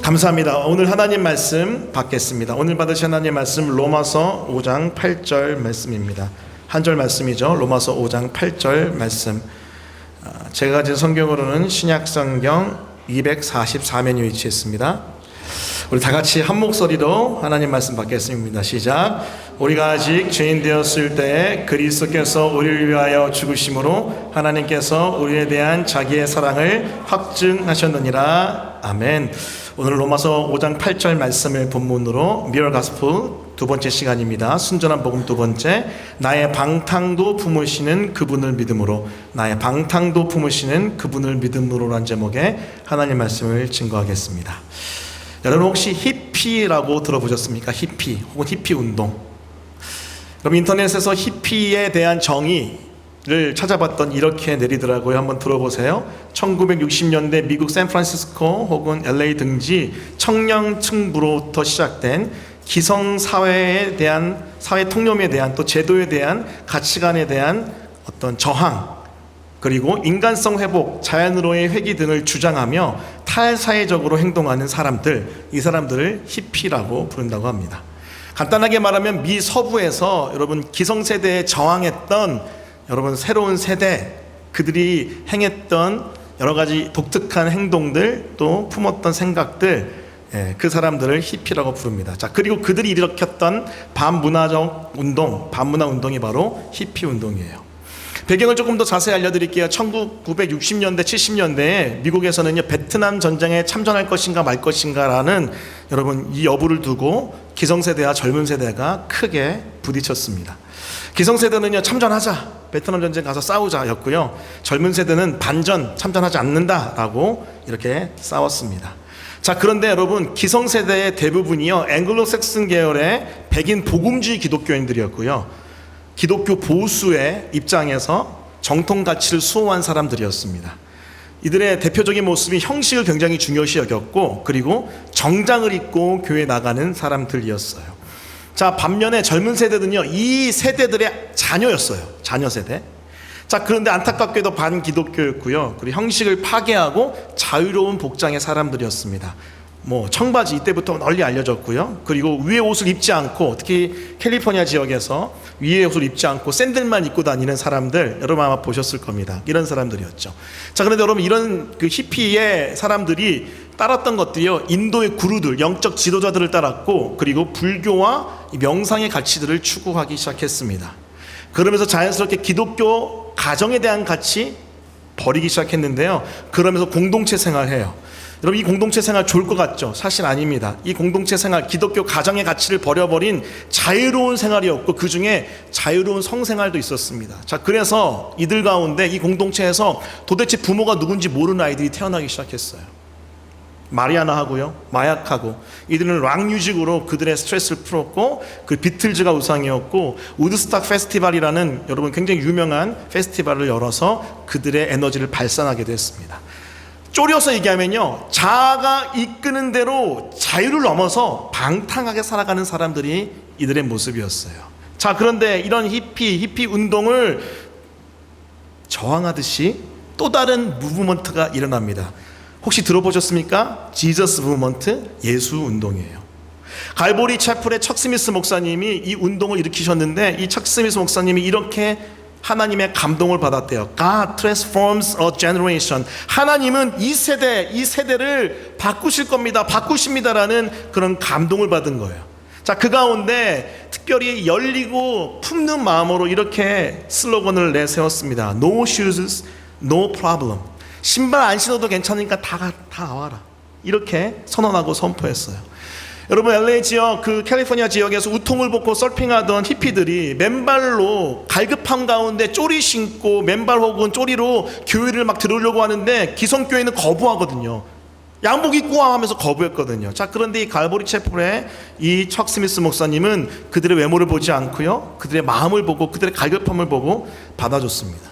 감사합니다. 오늘 하나님 말씀 받겠습니다. 오늘 받으신 하나님 말씀 로마서 5장 8절 말씀입니다. 한 절 말씀이죠. 로마서 5장 8절 말씀. 제가 가진 성경으로는 신약성경 244면이 위치했습니다. 우리 다 같이 한 목소리로 하나님 말씀 받겠습니다. 시작. 우리가 아직 죄인 되었을 때에 그리스도께서 우리를 위하여 죽으심으로 하나님께서 우리에 대한 자기의 사랑을 확증하셨느니라. 아멘. 오늘 로마서 5장 8절 말씀을 본문으로 미러 가스펠 두 번째 시간입니다. 순전한 복음 두 번째. 나의 방탕도 품으시는 그분을 믿음으로, 나의 방탕도 품으시는 그분을 믿음으로란 제목의 하나님 말씀을 증거하겠습니다. 여러분 혹시 히피라고 들어보셨습니까? 히피 혹은 히피 운동. 그럼 인터넷에서 히피에 대한 정의를 찾아봤더니 이렇게 내리더라고요. 한번 들어보세요. 1960년대 미국 샌프란시스코 혹은 LA 등지 청년층부로부터 시작된 기성사회에 대한, 사회 통념에 대한, 또 제도에 대한, 가치관에 대한 어떤 저항, 그리고 인간성 회복, 자연으로의 회귀 등을 주장하며 탈사회적으로 행동하는 사람들, 이 사람들을 히피라고 부른다고 합니다. 간단하게 말하면 미 서부에서 여러분 기성세대에 저항했던 여러분 새로운 세대, 그들이 행했던 여러 가지 독특한 행동들, 또 품었던 생각들, 그 사람들을 히피라고 부릅니다. 자, 그리고 그들이 일으켰던 반문화적 운동, 반문화 운동이 바로 히피 운동이에요. 배경을 조금 더 자세히 알려드릴게요. 1960년대, 70년대에 미국에서는요, 베트남 전쟁에 참전할 것인가 말 것인가라는 여러분 이 여부를 두고 기성세대와 젊은 세대가 크게 부딪혔습니다. 기성세대는요, 참전하자, 베트남 전쟁 가서 싸우자였고요. 젊은 세대는 반전, 참전하지 않는다라고 이렇게 싸웠습니다. 자, 그런데 여러분 기성세대의 대부분이요, 앵글로색슨 계열의 백인 복음주의 기독교인들이었고요. 기독교 보수의 입장에서 정통 가치를 수호한 사람들이었습니다. 이들의 대표적인 모습이 형식을 굉장히 중요시 여겼고, 그리고 정장을 입고 교회에 나가는 사람들이었어요. 자, 반면에 젊은 세대는요, 이 세대들의 자녀였어요. 자녀 세대. 자, 그런데 안타깝게도 반기독교였고요. 그리고 형식을 파괴하고 자유로운 복장의 사람들이었습니다. 청바지 이때부터 널리 알려졌고요. 그리고 위에 옷을 입지 않고, 특히 캘리포니아 지역에서 위에 옷을 입지 않고 샌들만 입고 다니는 사람들, 여러분 아마 보셨을 겁니다. 이런 사람들이었죠. 자, 그런데 여러분 이런 그 히피의 사람들이 따랐던 것들이요, 인도의 구루들, 영적 지도자들을 따랐고, 그리고 불교와 명상의 가치들을 추구하기 시작했습니다. 그러면서 자연스럽게 기독교 가정에 대한 가치 버리기 시작했는데요. 그러면서 공동체 생활해요. 여러분 이 공동체 생활 좋을 것 같죠? 사실 아닙니다. 이 공동체 생활, 기독교 가정의 가치를 버려버린 자유로운 생활이었고, 그 중에 자유로운 성생활도 있었습니다. 자, 그래서 이들 가운데 이 공동체에서 도대체 부모가 누군지 모르는 아이들이 태어나기 시작했어요. 마리아나하고요, 마약하고, 이들은 락뮤직으로 그들의 스트레스를 풀었고, 그 비틀즈가 우상이었고, 우드스탁 페스티벌이라는 여러분 굉장히 유명한 페스티벌을 열어서 그들의 에너지를 발산하게 됐습니다. 쪼려서 얘기하면요, 자아가 이끄는 대로 자유를 넘어서 방탕하게 살아가는 사람들이 이들의 모습이었어요. 자, 그런데 이런 히피 운동을 저항하듯이 또 다른 무브먼트가 일어납니다. 혹시 들어보셨습니까? 지저스 무브먼트, 예수 운동이에요. 갈보리 채플의 척 스미스 목사님이 이 운동을 일으키셨는데, 이 척 스미스 목사님이 이렇게 하나님의 감동을 받았대요. God transforms a generation. 하나님은 이 세대를 바꾸실 겁니다. 바꾸십니다라는 그런 감동을 받은 거예요. 자, 그 가운데 특별히 열리고 품는 마음으로 이렇게 슬로건을 내세웠습니다. No shoes, no problem. 신발 안 신어도 괜찮으니까 다 와라. 이렇게 선언하고 선포했어요. 여러분 LA 지역, 그 캘리포니아 지역에서 우통을 벗고 서핑하던 히피들이 맨발로 갈급함 가운데 쪼리 신고 맨발 혹은 쪼리로 교회를 막 들어오려고 하는데 기성교회는 거부하거든요. 양복 입고 와 하면서 거부했거든요. 자, 그런데 이 갈보리 채플의 이 척 스미스 목사님은 그들의 외모를 보지 않고요, 그들의 마음을 보고 그들의 갈급함을 보고 받아줬습니다.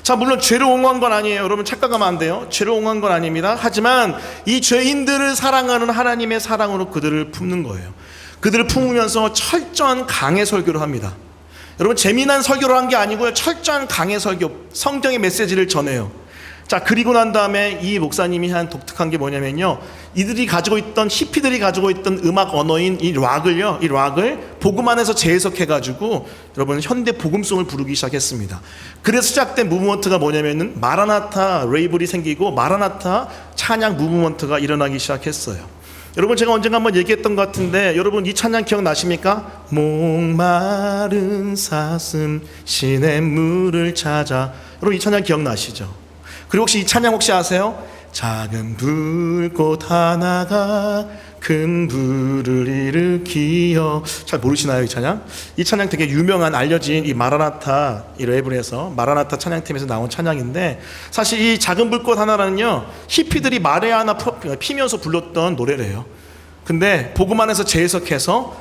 자, 물론 죄를 옹호한 건 아니에요. 여러분 착각하면 안 돼요. 죄를 옹호한 건 아닙니다. 하지만 이 죄인들을 사랑하는 하나님의 사랑으로 그들을 품는 거예요. 그들을 품으면서 철저한 강해 설교를 합니다. 여러분 재미난 설교를 한 게 아니고요, 철저한 강해 설교, 성경의 메시지를 전해요. 자, 그리고 난 다음에 이 목사님이 한 독특한 게 뭐냐면요, 이들이 가지고 있던, 히피들이 가지고 있던 음악 언어인 이 락을 복음 안에서 재해석해 가지고 여러분 현대 복음송을 부르기 시작했습니다. 그래서 시작된 무브먼트가 뭐냐면은 마라나타 레이블이 생기고 마라나타 찬양 무브먼트가 일어나기 시작했어요. 여러분, 제가 언젠가 한번 얘기했던 것 같은데, 여러분 이 찬양 기억나십니까? 목마른 사슴 시냇물을 찾아. 여러분 이 찬양 기억나시죠? 그리고 혹시 이 찬양 혹시 아세요? 작은 불꽃 하나가 큰 불을 일으키어. 잘 모르시나요 이 찬양? 이 찬양 되게 유명한, 알려진 이 마라나타 이 레이블에서 마라나타 찬양팀에서 나온 찬양인데, 사실 이 작은 불꽃 하나는요 히피들이 마리아나 피면서 불렀던 노래래요. 근데 복음 안에서 재해석해서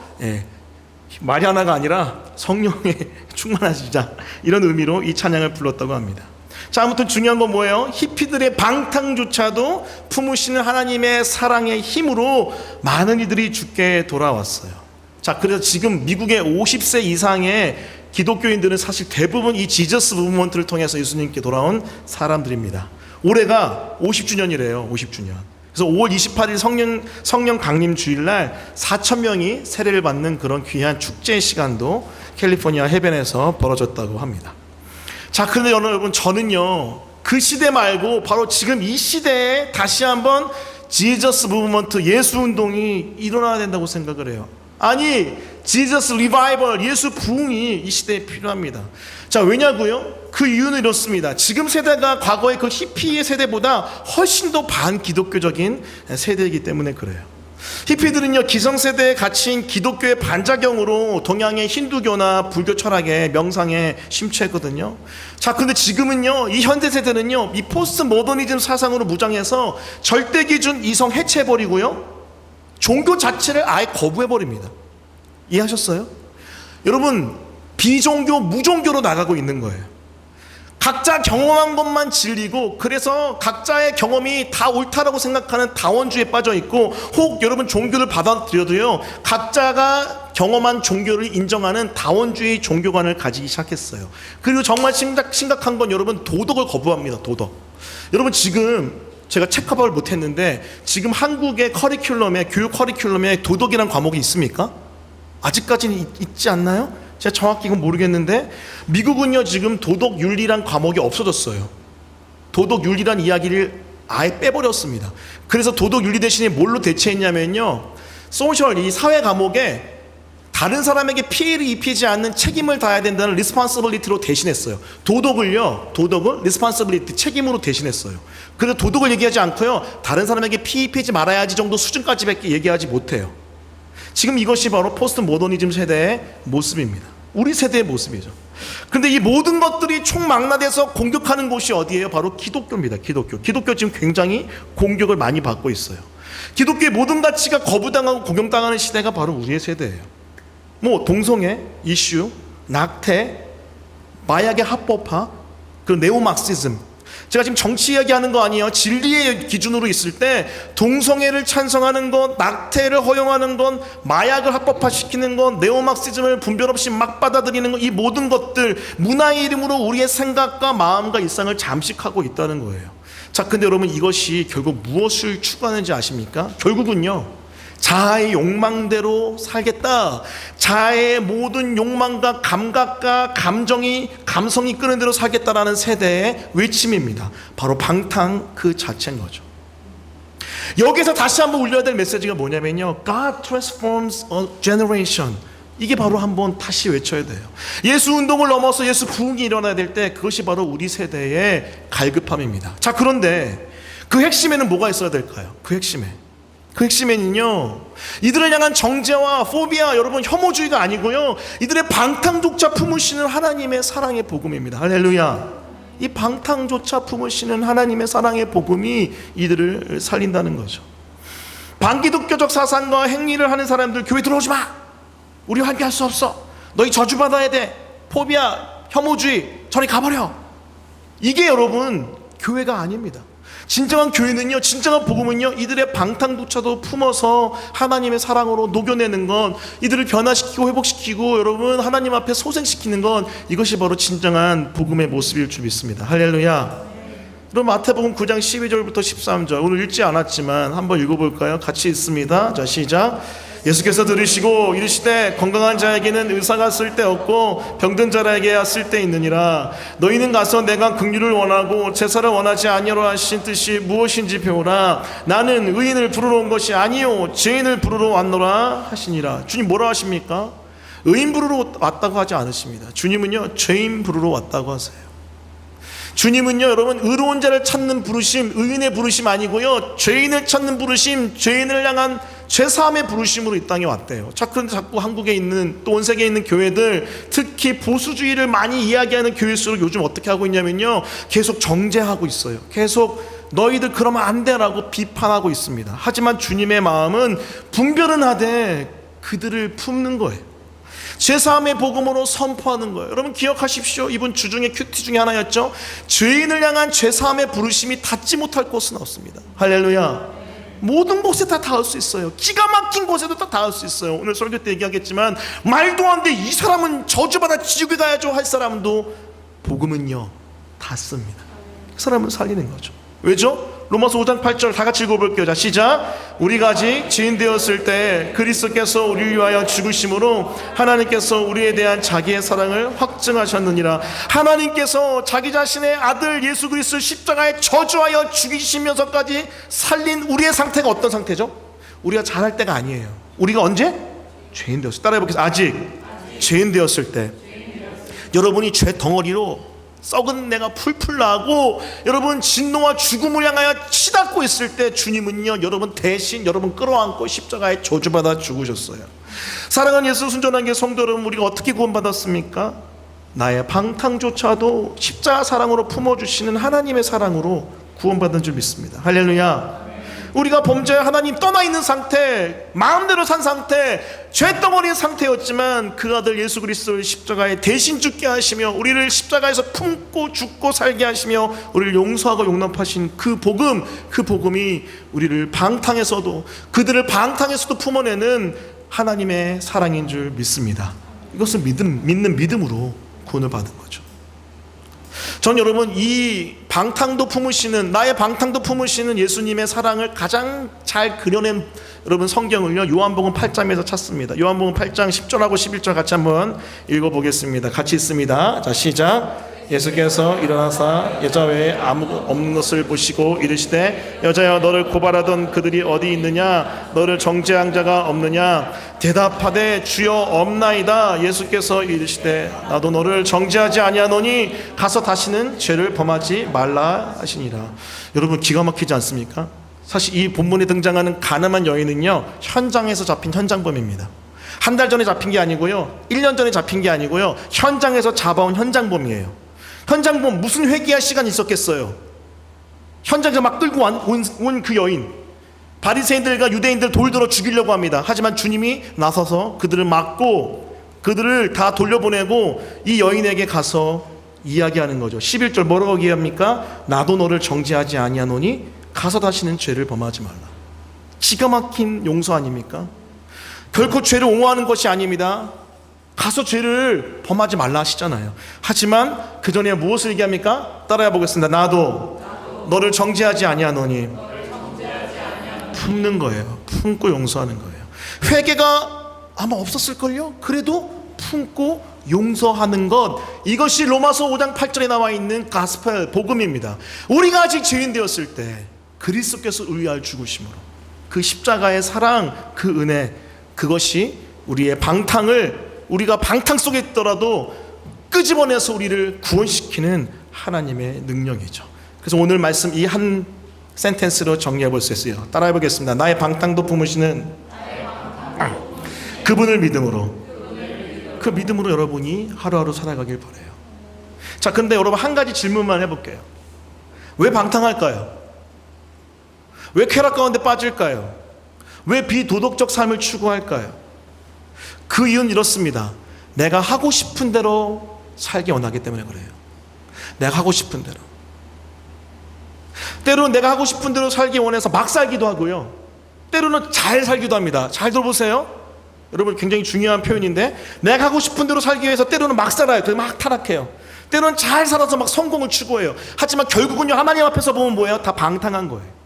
마리아나가 아니라 성령에 충만하시자, 이런 의미로 이 찬양을 불렀다고 합니다. 자, 아무튼 중요한 건 뭐예요? 히피들의 방탕조차도 품으시는 하나님의 사랑의 힘으로 많은 이들이 죽게 돌아왔어요. 자, 그래서 지금 미국의 50세 이상의 기독교인들은 사실 대부분 이 지저스 무브먼트를 통해서 예수님께 돌아온 사람들입니다. 올해가 50주년이래요. 50주년. 그래서 5월 28일 성령 강림 주일날 4,000명이 세례를 받는 그런 귀한 축제 시간도 캘리포니아 해변에서 벌어졌다고 합니다. 자, 그런데 여러분, 저는요 그 시대 말고 바로 지금 이 시대에 다시 한번 지저스 무브먼트, 예수 운동이 일어나야 된다고 생각을 해요. 아니, 지저스 리바이벌, 예수 부흥이 이 시대에 필요합니다. 자, 왜냐고요? 그 이유는 이렇습니다. 지금 세대가 과거의 그 히피의 세대보다 훨씬 더 반기독교적인 세대이기 때문에 그래요. 히피들은요 기성세대의 가치인 기독교의 반작용으로 동양의 힌두교나 불교 철학에 명상에 심취했거든요. 자, 근데 지금은요 이 현대세대는요 이 포스트 모더니즘 사상으로 무장해서 절대기준 이성 해체해버리고요 종교 자체를 아예 거부해버립니다. 이해하셨어요? 여러분, 비종교 무종교로 나가고 있는 거예요. 각자 경험한 것만 진리고, 그래서 각자의 경험이 다 옳다라고 생각하는 다원주의에 빠져 있고, 혹 여러분 종교를 받아들여도요 각자가 경험한 종교를 인정하는 다원주의 종교관을 가지기 시작했어요. 그리고 정말 심각한 건 여러분 도덕을 거부합니다. 도덕. 여러분, 지금 제가 체크업을 못했는데 지금 한국의 커리큘럼에, 교육 커리큘럼에 도덕이란 과목이 있습니까? 아직까지는 있지 않나요? 제가 정확히 이건 모르겠는데 미국은요 지금 도덕윤리란 과목이 없어졌어요. 도덕윤리란 이야기를 아예 빼버렸습니다. 그래서 도덕윤리 대신에 뭘로 대체했냐면요, 소셜, 이 사회 과목에 다른 사람에게 피해를 입히지 않는 책임을 다해야 된다는 리스폰시빌리티로 대신했어요. 도덕을 리스폰시빌리티, 책임으로 대신했어요. 그래서 도덕을 얘기하지 않고요 다른 사람에게 피해 입히지 말아야지 정도 수준까지밖에 얘기하지 못해요. 지금 이것이 바로 포스트 모더니즘 세대의 모습입니다. 우리 세대의 모습이죠. 그런데 이 모든 것들이 총망라돼서 공격하는 곳이 어디예요? 바로 기독교입니다. 기독교 지금 굉장히 공격을 많이 받고 있어요. 기독교의 모든 가치가 거부당하고 공격당하는 시대가 바로 우리의 세대예요. 뭐 동성애 이슈, 낙태, 마약의 합법화, 그 네오막시즘. 제가 지금 정치 이야기하는 거 아니에요. 진리의 기준으로 있을 때 동성애를 찬성하는 것, 낙태를 허용하는 것, 마약을 합법화시키는 것, 네오막시즘을 분별 없이 막 받아들이는 것, 이 모든 것들 문화의 이름으로 우리의 생각과 마음과 일상을 잠식하고 있다는 거예요. 자, 근데 여러분, 이것이 결국 무엇을 추구하는지 아십니까? 결국은요 자아의 욕망대로 살겠다, 자아의 모든 욕망과 감각과 감성이 끄는 대로 살겠다라는 세대의 외침입니다. 바로 방탕 그 자체인 거죠. 여기서 다시 한번 울려야 될 메시지가 뭐냐면요, God transforms a generation. 이게 바로 한번 다시 외쳐야 돼요. 예수 운동을 넘어서 예수 부흥이 일어나야 될 때 그것이 바로 우리 세대의 갈급함입니다. 자, 그런데 그 핵심에는 뭐가 있어야 될까요? 그 핵심에는요 이들을 향한 정죄와 포비아, 여러분 혐오주의가 아니고요 이들의 방탕조차 품으시는 하나님의 사랑의 복음입니다. 할렐루야. 이 방탕조차 품으시는 하나님의 사랑의 복음이 이들을 살린다는 거죠. 반기독교적 사상과 행위를 하는 사람들 교회 들어오지 마, 우리 함께 할 수 없어, 너희 저주받아야 돼, 포비아, 혐오주의, 저리 가버려. 이게 여러분 교회가 아닙니다. 진정한 교회는요, 진정한 복음은요 이들의 방탕조차도 품어서 하나님의 사랑으로 녹여내는 건, 이들을 변화시키고 회복시키고 여러분 하나님 앞에 소생시키는 건, 이것이 바로 진정한 복음의 모습일 줄 믿습니다. 할렐루야. 그럼 마태복음 9장 12절부터 13절 오늘 읽지 않았지만 한번 읽어볼까요? 같이 읽습니다. 자, 시작. 예수께서 들으시고 이르시되 건강한 자에게는 의사가 쓸데없고 병든 자에게야 쓸데있느니라. 너희는 가서 내가 긍휼을 원하고 제사를 원하지 아니하라 하신 뜻이 무엇인지 배우라. 나는 의인을 부르러 온 것이 아니요 죄인을 부르러 왔노라 하시니라. 주님 뭐라 하십니까? 의인 부르러 왔다고 하지 않으십니다. 주님은요 죄인 부르러 왔다고 하세요. 주님은요 여러분 의로운 자를 찾는 부르심, 의인의 부르심 아니고요 죄인을 찾는 부르심, 죄인을 향한 죄사함의 부르심으로 이 땅에 왔대요. 자꾸 한국에 있는 또 온 세계에 있는 교회들, 특히 보수주의를 많이 이야기하는 교회일수록 요즘 어떻게 하고 있냐면요 계속 정죄하고 있어요. 계속 너희들 그러면 안 돼라고 비판하고 있습니다. 하지만 주님의 마음은 분별은 하되 그들을 품는 거예요. 제사함의 복음으로 선포하는 거예요. 여러분 기억하십시오. 이번 주중의 큐티 중에 하나였죠. 죄인을 향한 제사함의 부르심이 닿지 못할 곳은 없습니다. 할렐루야. 모든 곳에 다 닿을 수 있어요. 기가 막힌 곳에도 다 닿을 수 있어요. 오늘 설교 때 얘기하겠지만 말도 안 돼 이 사람은 저주받아 지옥에 가야죠 할 사람도 복음은요 닿습니다. 그 사람은 살리는 거죠. 왜죠? 로마서 5장 8절 다 같이 읽어볼게요. 자, 시작. 우리가 아직 죄인 되었을 때 그리스도께서 우리를 위하여 죽으심으로 하나님께서 우리에 대한 자기의 사랑을 확증하셨느니라. 하나님께서 자기 자신의 아들 예수 그리스도를 십자가에 저주하여 죽이시면서까지 살린 우리의 상태가 어떤 상태죠? 우리가 잘할 때가 아니에요. 우리가 언제? 죄인 되었을 때. 따라해 보겠습니다. 아직 죄인 되었을 때. 여러분이 죄 덩어리로 썩은 내가 풀풀 나고 여러분 진노와 죽음을 향하여 치닫고 있을 때 주님은요 여러분 대신 여러분 끌어안고 십자가에 저주받아 죽으셨어요. 사랑하는 예수 순전한 성도 여러분, 우리가 어떻게 구원받았습니까? 나의 방탕조차도 십자가 사랑으로 품어주시는 하나님의 사랑으로 구원받은 줄 믿습니다. 할렐루야. 우리가 범죄와 하나님 떠나 있는 상태, 마음대로 산 상태, 죄덩어리인 상태였지만 그 아들 예수 그리스도를 십자가에 대신 죽게 하시며 우리를 십자가에서 품고 죽고 살게 하시며 우리를 용서하고 용납하신 그 복음, 그 복음이 우리를 방탕에서도, 그들을 방탕에서도 품어내는 하나님의 사랑인 줄 믿습니다. 이것은 믿는 믿음으로 구원을 받은 거죠. 전 여러분 이 방탕도 품으시는, 나의 방탕도 품으시는 예수님의 사랑을 가장 잘 그려낸 여러분 성경을요 요한복음 8장에서 찾습니다. 요한복음 8장 10절하고 11절 같이 한번 읽어보겠습니다. 같이 읽습니다. 자, 시작. 예수께서 일어나사 여자 외에 아무 없는 것을 보시고 이르시되 여자여 너를 고발하던 그들이 어디 있느냐? 너를 정죄한 자가 없느냐? 대답하되 주여 없나이다. 예수께서 이르시되 나도 너를 정죄하지 아니하노니 가서 다시는 죄를 범하지 말라 하시니라. 여러분 기가 막히지 않습니까? 사실 이 본문에 등장하는 가늠한 여인은요 현장에서 잡힌 현장범입니다. 한 달 전에 잡힌 게 아니고요 1년 전에 잡힌 게 아니고요 현장에서 잡아온 현장범이에요. 현장범, 무슨 회개할 시간이 있었겠어요? 현장에서 막 끌고 온 그 여인, 바리새인들과 유대인들 돌들어 죽이려고 합니다. 하지만 주님이 나서서 그들을 막고 그들을 다 돌려보내고 이 여인에게 가서 이야기하는 거죠. 11절 뭐라고 얘기합니까? 나도 너를 정죄하지 아니하노니 가서 다시는 죄를 범하지 말라. 기가 막힌 용서 아닙니까? 결코 죄를 옹호하는 것이 아닙니다. 가서 죄를 범하지 말라 하시잖아요. 하지만 그 전에 무엇을 얘기합니까? 따라해 보겠습니다. 나도 너를 정죄하지 아니하노니. 품는 거예요. 품고 용서하는 거예요. 회개가 아마 없었을걸요? 그래도 품고 용서하는 것, 이것이 로마서 5장 8절에 나와 있는 가스펠 복음입니다. 우리가 아직 죄인 되었을 때 그리스도께서 우리 위하여 죽으심으로 그 십자가의 사랑, 그 은혜, 그것이 우리의 방탕을, 우리가 방탕 속에 있더라도 끄집어내서 우리를 구원시키는 하나님의 능력이죠. 그래서 오늘 말씀 이 한 센텐스로 정리해 볼 수 있어요. 따라해 보겠습니다. 나의 방탕도 품으시는 그분을 믿음으로, 그 믿음으로 여러분이 하루하루 살아가길 바라요. 자, 근데 여러분 한 가지 질문만 해볼게요. 왜 방탕할까요? 왜 쾌락 가운데 빠질까요? 왜 비도덕적 삶을 추구할까요? 그 이유는 이렇습니다. 내가 하고 싶은 대로 살기 원하기 때문에 그래요. 내가 하고 싶은 대로. 때로는 내가 하고 싶은 대로 살기 원해서 막 살기도 하고요. 때로는 잘 살기도 합니다. 잘 들어보세요. 여러분 굉장히 중요한 표현인데, 내가 하고 싶은 대로 살기 위해서 때로는 막 살아요. 그래서 막 타락해요. 때로는 잘 살아서 막 성공을 추구해요. 하지만 결국은요, 하나님 앞에서 보면 뭐예요? 다 방탕한 거예요.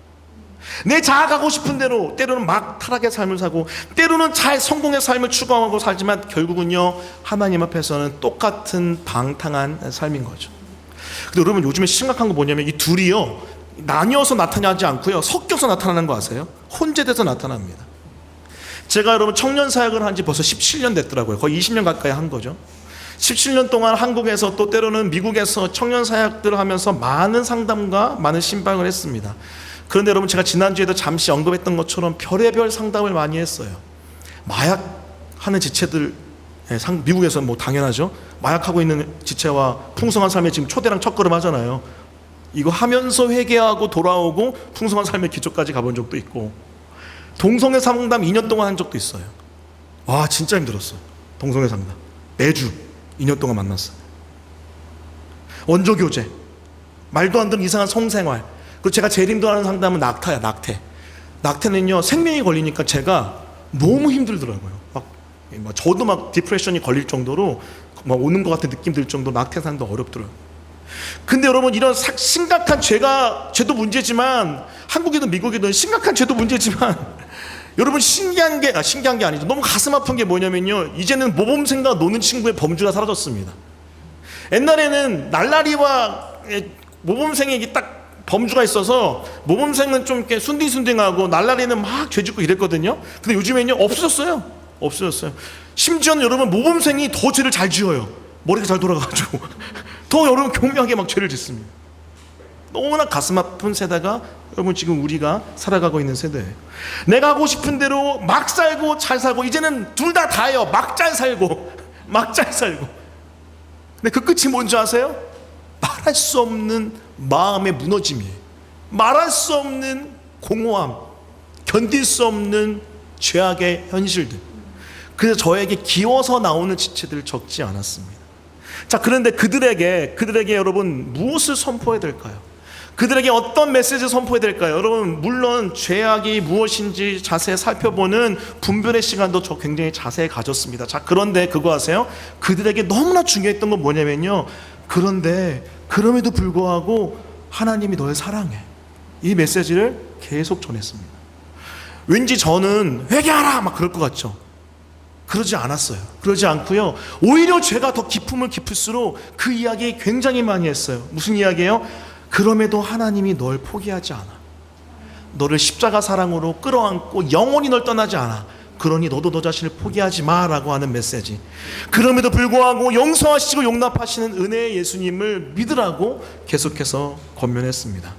내 자아가고 싶은 대로 때로는 막 타락의 삶을 사고, 때로는 잘 성공의 삶을 추구하고 살지만 결국은요, 하나님 앞에서는 똑같은 방탕한 삶인 거죠. 근데 여러분, 요즘에 심각한 거 뭐냐면 이 둘이요, 나뉘어서 나타나지 않고요, 섞여서 나타나는 거 아세요? 혼재돼서 나타납니다. 제가 여러분 청년 사역을 한 지 벌써 17년 됐더라고요. 거의 20년 가까이 한 거죠. 17년 동안 한국에서 또 때로는 미국에서 청년 사역들을 하면서 많은 상담과 많은 신방을 했습니다. 그런데 여러분, 제가 지난주에도 잠시 언급했던 것처럼 별의별 상담을 많이 했어요. 마약하는 지체들, 미국에서 뭐 당연하죠. 마약하고 있는 지체와 풍성한 삶에 지금 초대랑 첫걸음 하잖아요. 이거 하면서 회개하고 돌아오고 풍성한 삶의 기초까지 가본 적도 있고, 동성애 상담 2년 동안 한 적도 있어요. 와, 진짜 힘들었어요. 동성애 상담 매주 2년 동안 만났어요. 원조교제, 말도 안 되는 이상한 성생활. 그리고 제가 제일 힘들어하는 상담은 낙태야. 낙태는요, 생명이 걸리니까 제가 너무 힘들더라고요. 저도 막 디프레션이 걸릴 정도로 막 오는 것 같은 느낌 들 정도로 낙태 상담도 어렵더라고요. 근데 여러분, 이런 심각한 죄도 문제지만, 한국이든 미국이든 심각한 죄도 문제지만, 여러분, 신기한 게 아니죠. 너무 가슴 아픈 게 뭐냐면요, 이제는 모범생과 노는 친구의 범주가 사라졌습니다. 옛날에는 날라리와 모범생에게 딱 범주가 있어서, 모범생은 좀 이렇게 순딩순딩하고 날라리는 막 죄짓고 이랬거든요. 근데 요즘에는요, 없어졌어요. 심지어는 여러분, 모범생이 더 죄를 잘 지어요. 머리가 잘 돌아가가지고 더 여러분 교묘하게 막 죄를 짓습니다. 너무나 가슴 아픈 세대가 여러분 지금 우리가 살아가고 있는 세대예요. 내가 하고 싶은 대로 막 살고 잘 살고, 이제는 둘 다 다예요. 막 잘 살고 근데 그 끝이 뭔지 아세요? 말할 수 없는 마음의 무너짐이에요. 말할 수 없는 공허함, 견딜 수 없는 죄악의 현실들. 그래서 저에게 기워서 나오는 지체들 적지 않았습니다. 자, 그런데 그들에게 여러분 무엇을 선포해야 될까요? 그들에게 어떤 메시지를 선포해야 될까요? 여러분, 물론 죄악이 무엇인지 자세히 살펴보는 분별의 시간도 저 굉장히 자세히 가졌습니다. 자, 그런데 그거 아세요? 그들에게 너무나 중요했던 건 뭐냐면요, 그런데 그럼에도 불구하고 하나님이 널 사랑해, 이 메시지를 계속 전했습니다. 왠지 저는 회개하라 막 그럴 것 같죠? 그러지 않았어요. 그러지 않고요, 오히려 죄가 더 깊으면 깊을수록 그 이야기 굉장히 많이 했어요. 무슨 이야기예요? 그럼에도 하나님이 널 포기하지 않아. 너를 십자가 사랑으로 끌어안고 영원히 널 떠나지 않아. 그러니 너도 너 자신을 포기하지 마라고 하는 메시지. 그럼에도 불구하고 용서하시고 용납하시는 은혜의 예수님을 믿으라고 계속해서 권면했습니다.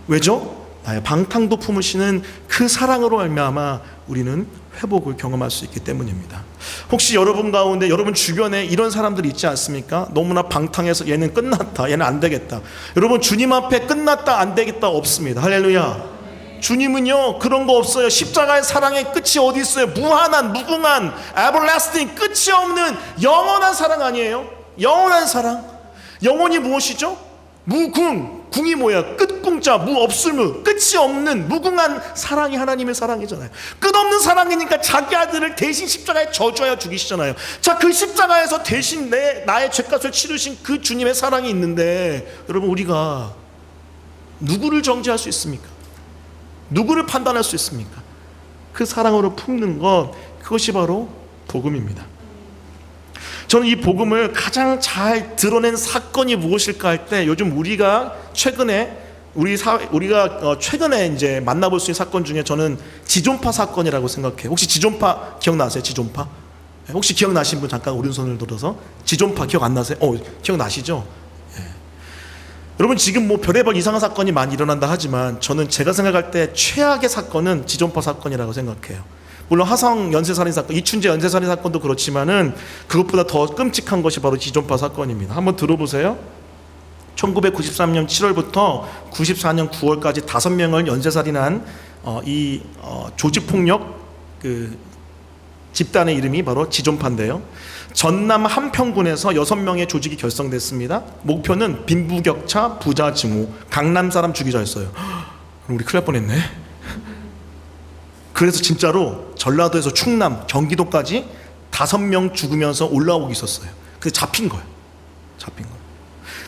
왜죠? 나의 방탕도 품으시는 그 사랑으로 말미암아 우리는 회복을 경험할 수 있기 때문입니다. 혹시 여러분 가운데, 여러분 주변에 이런 사람들이 있지 않습니까? 너무나 방탕해서 얘는 끝났다, 얘는 안 되겠다. 여러분, 주님 앞에 끝났다 안 되겠다 없습니다. 할렐루야. 주님은요 그런 거 없어요. 십자가의 사랑의 끝이 어디 있어요? 무한한, 무궁한, everlasting, 끝이 없는 영원한 사랑 아니에요? 영원한 사랑. 영원이 무엇이죠? 무궁, 궁이 뭐야? 끝궁자, 무없을무, 끝이 없는 무궁한 사랑이 하나님의 사랑이잖아요. 끝없는 사랑이니까 자기 아들을 대신 십자가에 저주하여 죽이시잖아요. 자, 그 십자가에서 대신 나의 죄값을 치르신 그 주님의 사랑이 있는데, 여러분, 우리가 누구를 정죄할 수 있습니까? 누구를 판단할 수 있습니까? 그 사랑으로 품는 것, 그것이 바로 복음입니다. 저는 이 복음을 가장 잘 드러낸 사건이 무엇일까 할 때, 요즘 우리가 최근에 이제 만나볼 수 있는 사건 중에 저는 지존파 사건이라고 생각해요. 혹시 지존파 기억나세요? 지존파? 혹시 기억나신 분 잠깐 오른손을 들어서. 지존파 기억 안 나세요? 기억나시죠? 예. 여러분, 지금 뭐 별의별 이상한 사건이 많이 일어난다 하지만 저는 제가 생각할 때 최악의 사건은 지존파 사건이라고 생각해요. 물론 화성 연쇄살인 사건, 이춘재 연쇄살인 사건도 그렇지만은 그것보다 더 끔찍한 것이 바로 지존파 사건입니다. 한번 들어보세요. 1993년 7월부터 94년 9월까지 5명을 연쇄살인한 조직폭력 집단의 이름이 바로 지존파인데요. 전남 한평군에서 6명의 조직이 결성됐습니다. 목표는 빈부격차, 부자 증오, 강남 사람 죽이자였어요. 그럼 우리 큰일 날 뻔했네. 그래서 진짜로 전라도에서 충남, 경기도까지 5명 죽으면서 올라오고 있었어요. 그래서 잡힌 거예요.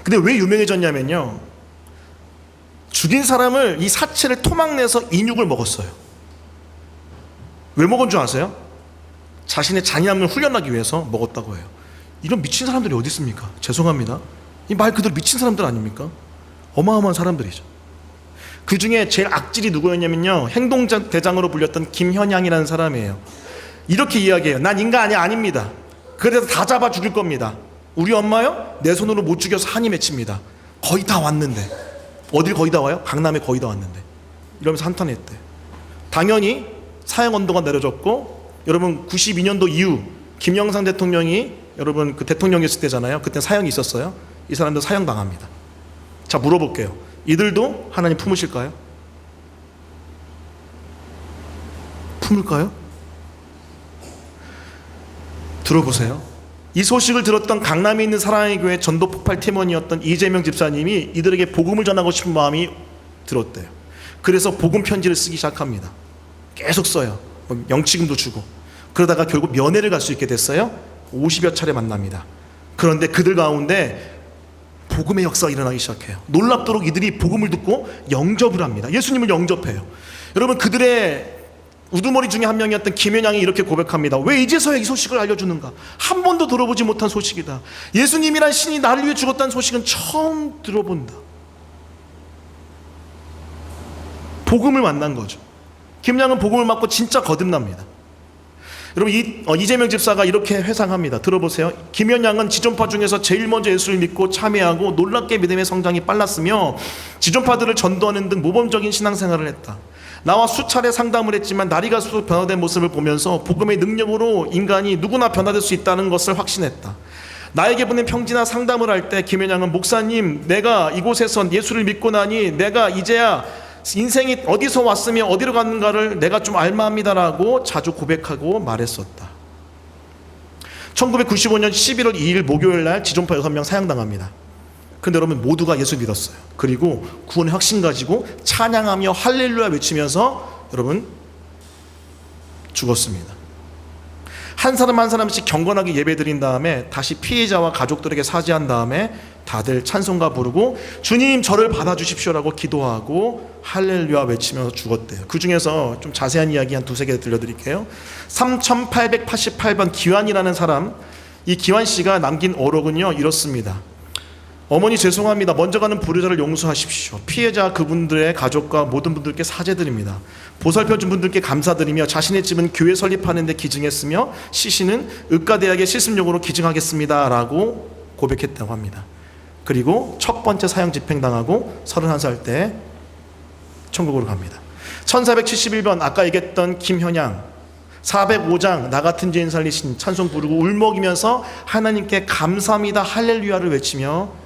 근데 왜 유명해졌냐면요, 죽인 사람을 이 사체를 토막내서 인육을 먹었어요. 왜 먹은 줄 아세요? 자신의 잔인함을 훈련하기 위해서 먹었다고 해요. 이런 미친 사람들이 어디 있습니까? 죄송합니다. 이 말 그대로 미친 사람들 아닙니까? 어마어마한 사람들이죠. 그 중에 제일 악질이 누구였냐면요, 행동대장으로 불렸던 김현양이라는 사람이에요. 이렇게 이야기해요. 난 인간이 아닙니다. 그래서 다 잡아 죽일 겁니다. 우리 엄마요? 내 손으로 못 죽여서 한이 맺힙니다. 거의 다 왔는데. 어딜 거의 다 와요? 강남에 거의 다 왔는데. 이러면서 한탄했대. 당연히 사형 언도가 내려졌고, 여러분 92년도 이후 김영삼 대통령이 여러분 그 대통령이었을 때잖아요. 그때 사형이 있었어요. 이 사람도 사형 당합니다. 자, 물어볼게요. 이들도 하나님 품으실까요? 품을까요? 들어보세요. 이 소식을 들었던 강남에 있는 사랑의 교회 전도 폭발 팀원이었던 이재명 집사님이 이들에게 복음을 전하고 싶은 마음이 들었대요. 그래서 복음 편지를 쓰기 시작합니다. 계속 써요. 영치금도 주고. 그러다가 결국 면회를 갈 수 있게 됐어요. 50여 차례 만납니다. 그런데 그들 가운데 복음의 역사가 일어나기 시작해요. 놀랍도록 이들이 복음을 듣고 영접을 합니다. 예수님을 영접해요. 여러분, 그들의 우두머리 중에 한 명이었던 김현양이 이렇게 고백합니다. 왜 이제서야 이 소식을 알려주는가? 한 번도 들어보지 못한 소식이다. 예수님이란 신이 나를 위해 죽었다는 소식은 처음 들어본다. 복음을 만난 거죠. 김현양은 복음을 맞고 진짜 거듭납니다. 여러분, 이재명 집사가 이렇게 회상합니다. 들어보세요. 김현양은 지존파 중에서 제일 먼저 예수를 믿고 참여하고 놀랍게 믿음의 성장이 빨랐으며 지존파들을 전도하는 등 모범적인 신앙생활을 했다. 나와 수차례 상담을 했지만 날이 갈수록 변화된 모습을 보면서 복음의 능력으로 인간이 누구나 변화될 수 있다는 것을 확신했다. 나에게 보낸 평지나 상담을 할 때 김현양은, 목사님, 내가 이곳에서 예수를 믿고 나니 내가 이제야 인생이 어디서 왔으며 어디로 가는가를 내가 좀 알마합니다라고 자주 고백하고 말했었다. 1995년 11월 2일 목요일 날 지존파 6명 사형당합니다. 그런데 여러분, 모두가 예수 믿었어요. 그리고 구원의 확신 가지고 찬양하며 할렐루야 외치면서 여러분 죽었습니다. 한 사람 한 사람씩 경건하게 예배드린 다음에 다시 피해자와 가족들에게 사죄한 다음에 다들 찬송가 부르고 주님 저를 받아주십시오라고 기도하고 할렐루야 외치면서 죽었대요. 그 중에서 좀 자세한 이야기 한 두세 개 들려드릴게요. 3888번 기환이라는 사람, 이 기환 씨가 남긴 어록은요 이렇습니다. 어머니 죄송합니다. 먼저 가는 불효자를 용서하십시오. 피해자 그분들의 가족과 모든 분들께 사죄드립니다. 보살펴준 분들께 감사드리며 자신의 집은 교회 설립하는 데 기증했으며 시신은 의과대학의 실습용으로 기증하겠습니다 라고 고백했다고 합니다. 그리고 첫 번째 사형 집행당하고 31살 때 천국으로 갑니다. 1471번 아까 얘기했던 김현양, 405장 나 같은 죄인 살리신 찬송 부르고 울먹이면서 하나님께 감사합니다 할렐루야를 외치며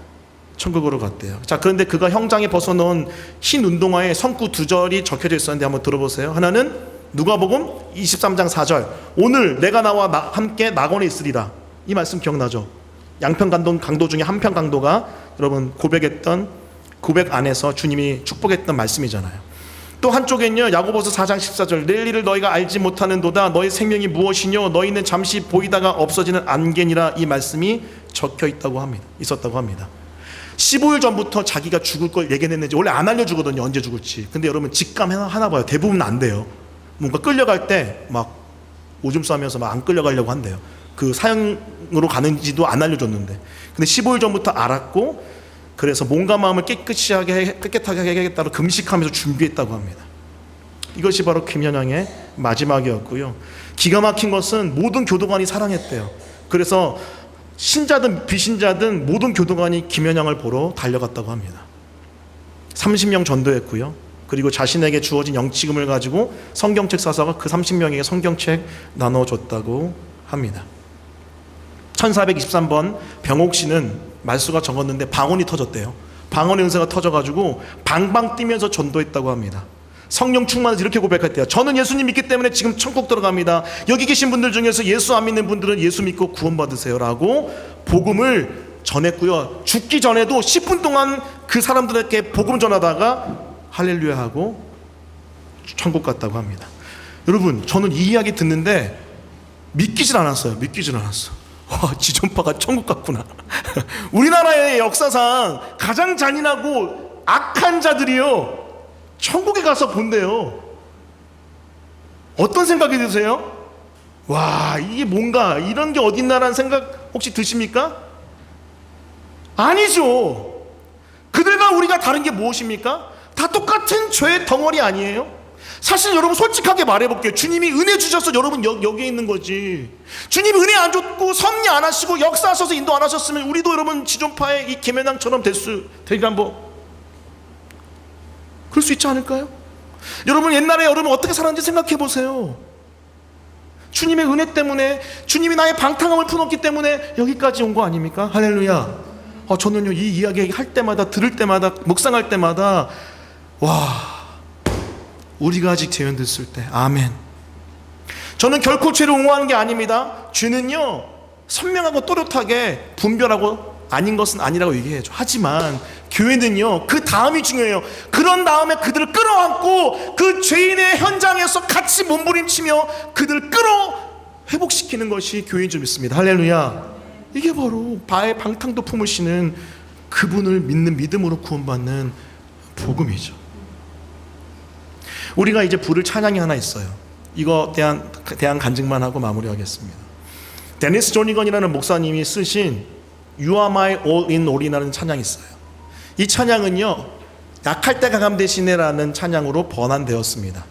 천국으로 갔대요. 자, 그런데 그가 형장에 벗어놓은 흰 운동화에 성구 두 절이 적혀져 있었는데 한번 들어보세요. 하나는 누가복음 23장 4절, 오늘 내가 나와 함께 낙원에 있으리라. 이 말씀 기억나죠? 양편 강도 중에 한편 강도가 여러분 고백했던 고백 안에서 주님이 축복했던 말씀이잖아요. 또 한쪽엔요 야고보서 4장 14절, 내일 일을 너희가 알지 못하는도다. 너희 생명이 무엇이뇨? 너희는 잠시 보이다가 없어지는 안개니라. 이 말씀이 적혀 있었다고 합니다. 15일 전부터 자기가 죽을 걸 예견했는지, 원래 안 알려주거든요 언제 죽을지. 근데 여러분 직감 하나 봐요. 대부분 안 돼요. 뭔가 끌려갈 때 막 오줌 싸면서 막 안 끌려가려고 한대요. 그 사형으로 가는지도 안 알려줬는데, 근데 15일 전부터 알았고, 그래서 몸과 마음을 깨끗하게 하겠다고 금식하면서 준비했다고 합니다. 이것이 바로 김현양의 마지막이었고요. 기가 막힌 것은 모든 교도관이 사랑했대요. 그래서 신자든 비신자든 모든 교도관이 김현양을 보러 달려갔다고 합니다. 30명 전도했고요. 그리고 자신에게 주어진 영치금을 가지고 성경책 사서가 그 30명에게 성경책 나눠줬다고 합니다. 1423번 병옥 씨는 말수가 적었는데 방언이 터졌대요. 방언의 은사가 터져가지고 방방 뛰면서 전도했다고 합니다. 성령 충만해서 이렇게 고백했대요. 저는 예수님 믿기 때문에 지금 천국 들어갑니다. 여기 계신 분들 중에서 예수 안 믿는 분들은 예수 믿고 구원받으세요 라고 복음을 전했고요. 죽기 전에도 10분 동안 그 사람들에게 복음 전하다가 할렐루야 하고 천국 갔다고 합니다. 여러분, 저는 이 이야기 듣는데 믿기질 않았어요. 와, 지존파가 천국 같구나. 우리나라의 역사상 가장 잔인하고 악한 자들이요, 천국에 가서 본대요. 어떤 생각이 드세요? 와, 이게 뭔가 이런 게 어딨나라는 생각 혹시 드십니까? 아니죠. 그들과 우리가 다른 게 무엇입니까? 다 똑같은 죄의 덩어리 아니에요? 사실 여러분 솔직하게 말해볼게요. 주님이 은혜 주셔서 여러분 여기에 있는 거지. 주님이 은혜 안 줬고 섭리 안 하시고 역사하셔서 인도 안 하셨으면 우리도 여러분 지존파의 이 계면왕처럼 되리란 뭐 그럴 수 있지 않을까요? 여러분 옛날에 여러분 어떻게 살았는지 생각해 보세요. 주님의 은혜 때문에, 주님이 나의 방탕함을 풀었기 때문에 여기까지 온 거 아닙니까? 할렐루야. 저는요 이 이야기 할 때마다, 들을 때마다, 묵상할 때마다 와, 우리가 아직 재현됐을 때, 아멘. 저는 결코 죄를 옹호하는 게 아닙니다. 죄는요 선명하고 또렷하게 분별하고 아닌 것은 아니라고 얘기해야죠. 하지만 교회는요 그 다음이 중요해요. 그런 다음에 그들을 끌어안고 그 죄인의 현장에서 같이 몸부림치며 그들을 회복시키는 것이 교회인 줄 믿습니다. 할렐루야. 이게 바로 바의 방탕도 품으시는 그분을 믿는 믿음으로 구원받는 복음이죠. 우리가 이제 부를 찬양이 하나 있어요. 이거 대한 간증만 하고 마무리하겠습니다. 데니스 조니건이라는 목사님이 쓰신 You are my all in all이라는 찬양이 있어요. 이 찬양은요 약할 때 강함 되시네라는 찬양으로 번안되었습니다.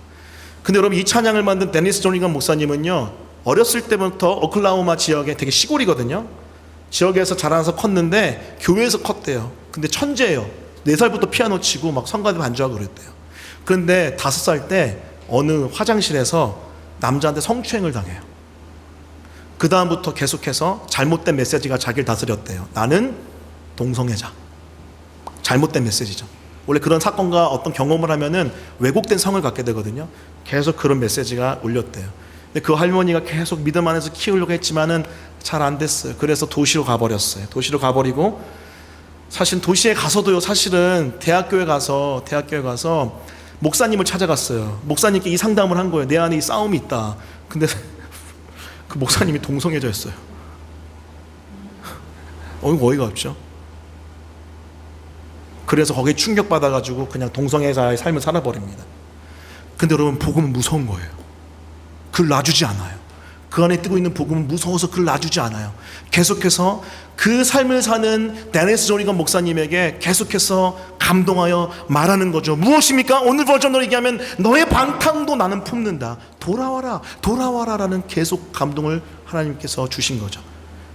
근데 여러분 이 찬양을 만든 데니스 조니건 목사님은요 어렸을 때부터 오클라호마 지역에 되게 시골이거든요. 지역에서 자라나서 컸는데 교회에서 컸대요. 근데 천재예요. 4살부터 피아노 치고 막 성가대 반주하고 그랬대요. 그런데 5살 때 어느 화장실에서 남자한테 성추행을 당해요. 그 다음부터 계속해서 잘못된 메시지가 자기를 다스렸대요. 나는 동성애자. 잘못된 메시지죠. 원래 그런 사건과 어떤 경험을 하면은 왜곡된 성을 갖게 되거든요. 계속 그런 메시지가 울렸대요. 근데 그 할머니가 계속 믿음 안에서 키우려고 했지만은 잘 안 됐어요. 그래서 도시로 가버렸어요. 도시로 가버리고, 사실 도시에 가서도요, 사실은 대학교에 가서 목사님을 찾아갔어요. 목사님께 이 상담을 한 거예요. 내 안에 이 싸움이 있다. 근데 그 목사님이 동성애자였어요. 어이가 없죠. 그래서 거기에 충격받아가지고 그냥 동성애자의 삶을 살아버립니다. 근데 여러분 복음은 무서운 거예요. 그를 놔주지 않아요. 그 안에 뜨고 있는 복음은 무서워서 그를 놔주지 않아요. 계속해서 그 삶을 사는 데니스 조니건 목사님에게 계속해서 감동하여 말하는 거죠. 무엇입니까? 오늘 버전으로 얘기하면 너의 방탕도 나는 품는다. 돌아와라, 돌아와라라는 계속 감동을 하나님께서 주신 거죠.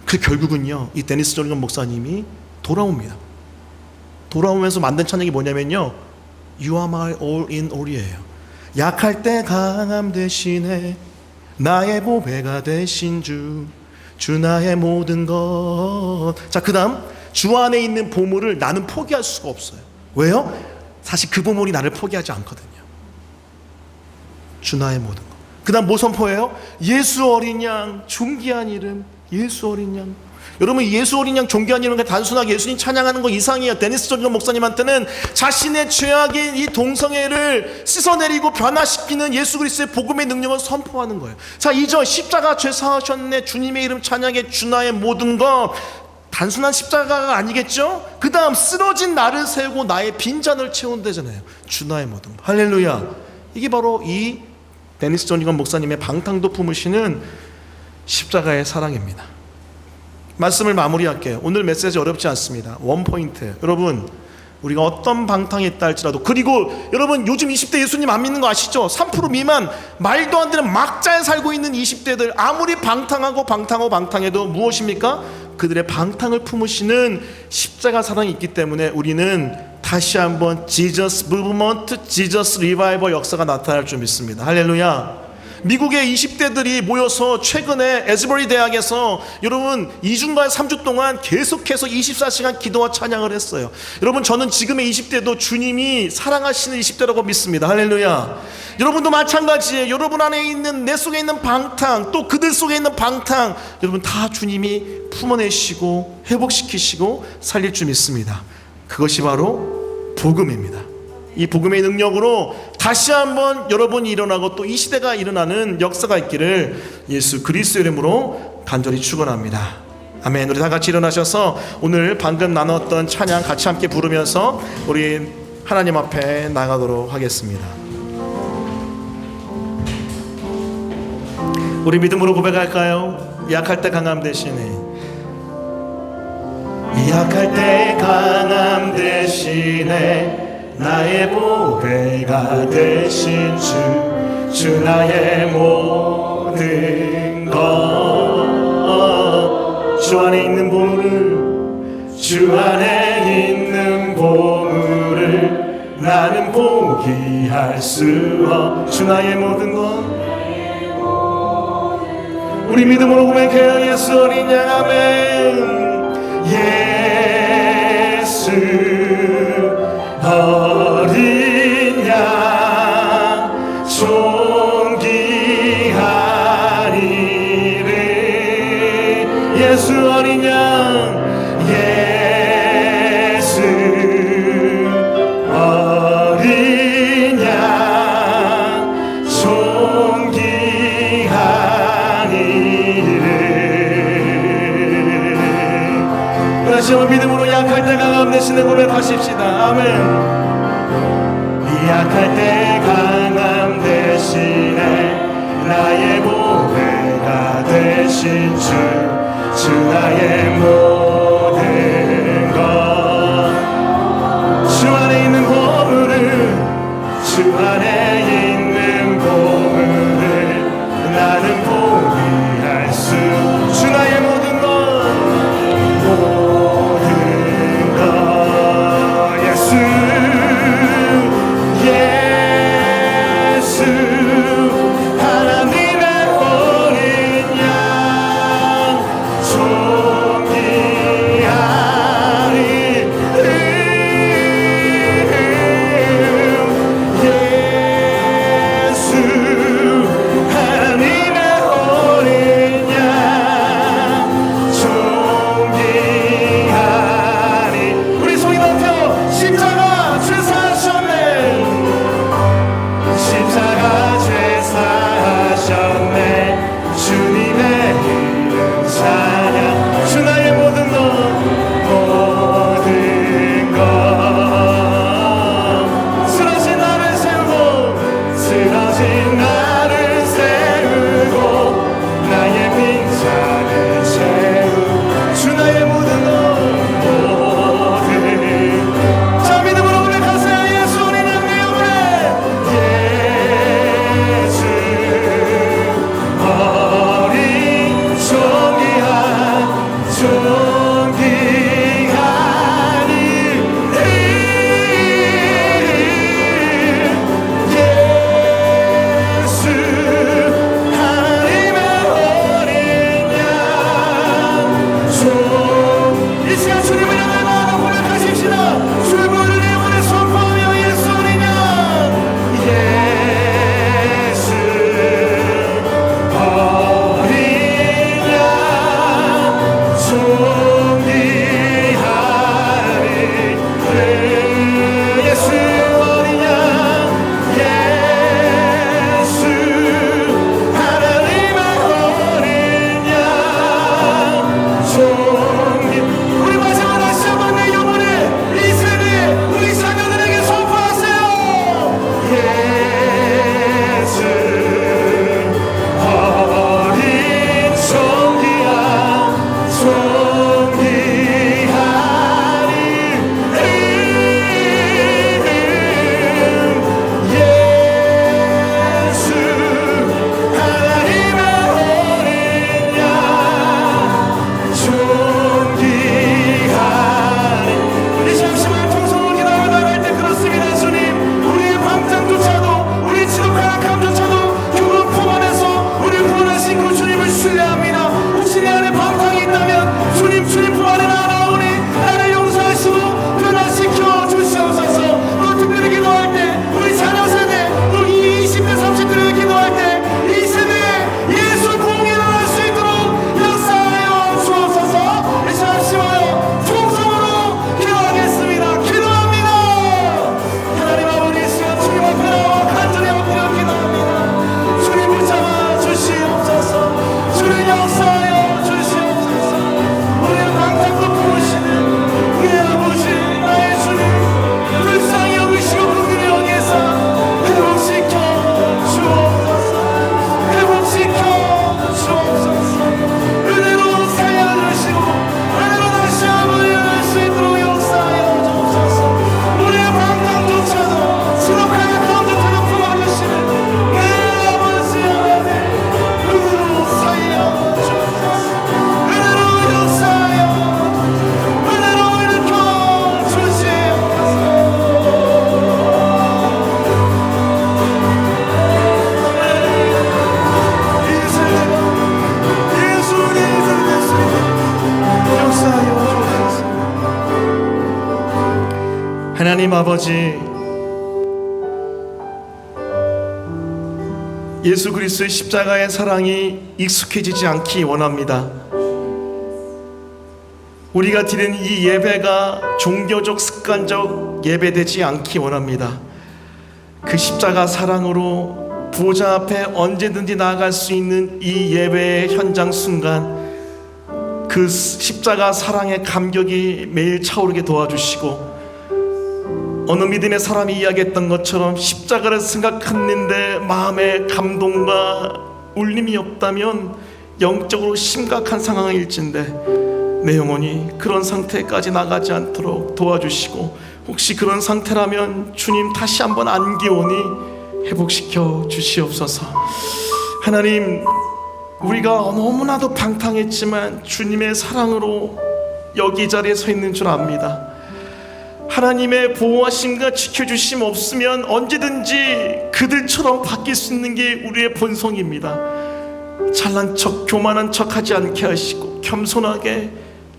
그 결국은요 이 데니스 조니건 목사님이 돌아옵니다. 돌아오면서 만든 찬양이 뭐냐면요 You are my all in all이에요. 약할 때 강함 대신에 나의 보배가 되신 주 나의 모든 것. 자, 그 다음 주 안에 있는 보물을 나는 포기할 수가 없어요. 왜요? 사실 그 보물이 나를 포기하지 않거든요. 주 나의 모든 것. 그 다음 뭐 선포해요? 예수 어린 양 존귀한 이름. 예수 어린 양. 여러분 예수 어린 양 존귀한 이름과 단순하게 예수님 찬양하는 거 이상이에요. 데니스 조니건 목사님한테는 자신의 죄악인 이 동성애를 씻어내리고 변화시키는 예수 그리스도의 복음의 능력을 선포하는 거예요. 자, 2절 십자가 죄 사하셨네 주님의 이름 찬양해 주 나의 모든 것. 단순한 십자가가 아니겠죠? 그 다음 쓰러진 나를 세우고 나의 빈잔을 채운다잖아요. 주 나의 모든 것. 할렐루야. 이게 바로 이 데니스 조니건 목사님의 방탕도 품으시는 십자가의 사랑입니다. 말씀을 마무리할게요. 오늘 메시지 어렵지 않습니다. 원포인트. 여러분 우리가 어떤 방탕에 있다 할지라도, 그리고 여러분 요즘 20대 예수님 안 믿는 거 아시죠? 3% 미만 말도 안 되는 막자에 살고 있는 20대들 아무리 방탕해도 무엇입니까? 그들의 방탕을 품으시는 십자가 사랑이 있기 때문에 우리는 다시 한번 Jesus Movement, Jesus Revival 역사가 나타날 줄 믿습니다. 할렐루야. 미국의 20대들이 모여서 최근에 에즈버리 대학에서 여러분 2주인가 3주 동안 계속해서 24시간 기도와 찬양을 했어요. 여러분 저는 지금의 20대도 주님이 사랑하시는 20대라고 믿습니다. 할렐루야. 여러분도 마찬가지예요. 여러분 안에 있는, 내 속에 있는 방탕, 또 그들 속에 있는 방탕, 여러분 다 주님이 품어내시고 회복시키시고 살릴 줄 믿습니다. 그것이 바로 복음입니다. 이 복음의 능력으로 다시 한번 여러분이 일어나고 또 이 시대가 일어나는 역사가 있기를 예수 그리스도 이름으로 간절히 축원합니다. 아멘. 우리 다 같이 일어나셔서 오늘 방금 나눴던 찬양 같이 함께 부르면서 우리 하나님 앞에 나가도록 하겠습니다. 우리 믿음으로 고백할까요? 약할 때 강함 대신에, 약할 때 강함 대신에 나의 보배가 되신 주 나의 모든 것. 주 안에 있는 보물을, 주 안에 있는 보물을 나는 포기할 수 없. 주 나의 모든 것. 우리 믿음으로 고백해요. 예수 어린 양. 아멘. 예수 어린 양 존귀한 이름. 예수 어린 양. 예수 어린 양 존귀한 이름. 다시 한번 믿음으로 약할 때 강함 되시는 고백하십시다. 아멘. 약할 때 강함 대신에 나의 보배가 되신 주 나의 모든 것. 주 안에 있는 보물을, 주 안에 있는 보물을 나는 포기할 수. 주 나의 모든 것, 모든 것. 예수 예수 하나님의 어린 양 존귀한 하나님 아버지, 예수 그리스도의 십자가의 사랑이 익숙해지지 않기 원합니다. 우리가 드리는 이 예배가 종교적 습관적 예배되지 않기 원합니다. 그 십자가 사랑으로 보좌 앞에 언제든지 나아갈 수 있는 이 예배의 현장 순간, 그 십자가 사랑의 감격이 매일 차오르게 도와주시고, 어느 믿음의 사람이 이야기했던 것처럼 십자가를 생각했는데 마음에 감동과 울림이 없다면 영적으로 심각한 상황일진데, 내 영혼이 그런 상태까지 나가지 않도록 도와주시고, 혹시 그런 상태라면 주님 다시 한번 안기오니 회복시켜 주시옵소서. 하나님, 우리가 너무나도 방탕했지만 주님의 사랑으로 여기 자리에 서 있는 줄 압니다. 하나님의 보호하심과 지켜주심 없으면 언제든지 그들처럼 바뀔 수 있는 게 우리의 본성입니다. 잘난 척, 교만한 척 하지 않게 하시고, 겸손하게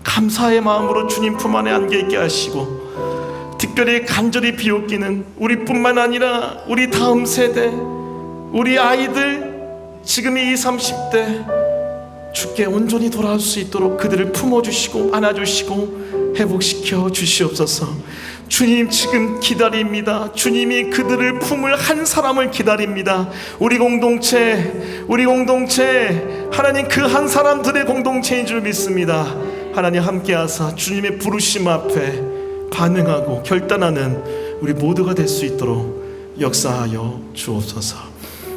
감사의 마음으로 주님 품 안에 안겨있게 하시고, 특별히 간절히 비웃기는 우리뿐만 아니라 우리 다음 세대, 우리 아이들, 지금의 20, 30대 주께 온전히 돌아올 수 있도록 그들을 품어주시고 안아주시고 회복시켜 주시옵소서. 주님 지금 기다립니다. 주님이 그들을 품을 한 사람을 기다립니다. 우리 공동체 하나님 그 한 사람들의 공동체인 줄 믿습니다. 하나님 함께하사 주님의 부르심 앞에 반응하고 결단하는 우리 모두가 될 수 있도록 역사하여 주옵소서.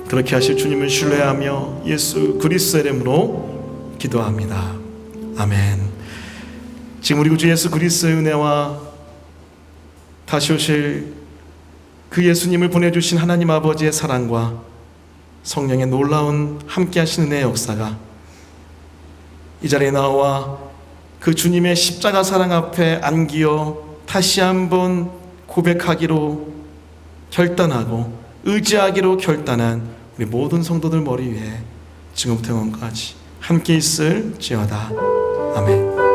그렇게 하실 주님을 신뢰하며 예수 그리스도의 이름으로 기도합니다. 아멘. 지금 우리 구주 예수 그리스도의 은혜와 다시 오실 그 예수님을 보내주신 하나님 아버지의 사랑과 성령의 놀라운 함께 하시는 은혜의 역사가 이 자리에 나와 그 주님의 십자가 사랑 앞에 안기어 다시 한번 고백하기로 결단하고 의지하기로 결단한 우리 모든 성도들 머리 위에 지금부터 영원까지 함께 있을지어다. 아멘.